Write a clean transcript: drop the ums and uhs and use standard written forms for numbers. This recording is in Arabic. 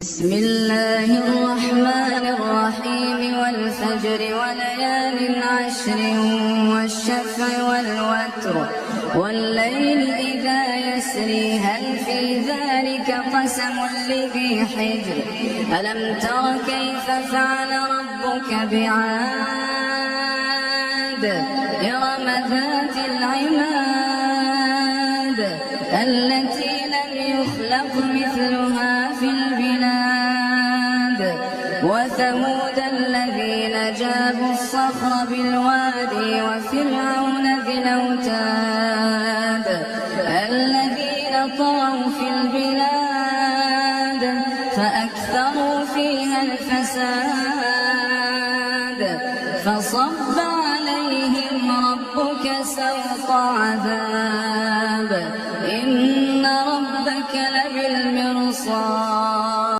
بسم الله الرحمن الرحيم والفجر وليال عشر والشفع والوتر والليل إذا يسري هل في ذلك قسم لذي حجر ألم تر كيف فعل ربك بعاد إرم ذات العماد التي لم يخلق مثلها في البلاد وثمود الذين جابوا الصخر بالوادي وفرعون ذي الأوتاد الذين طغوا في البلاد فأكثروا فيها الفساد فصب عليهم ربك سوط عذاب إن ربك لبالمرصاد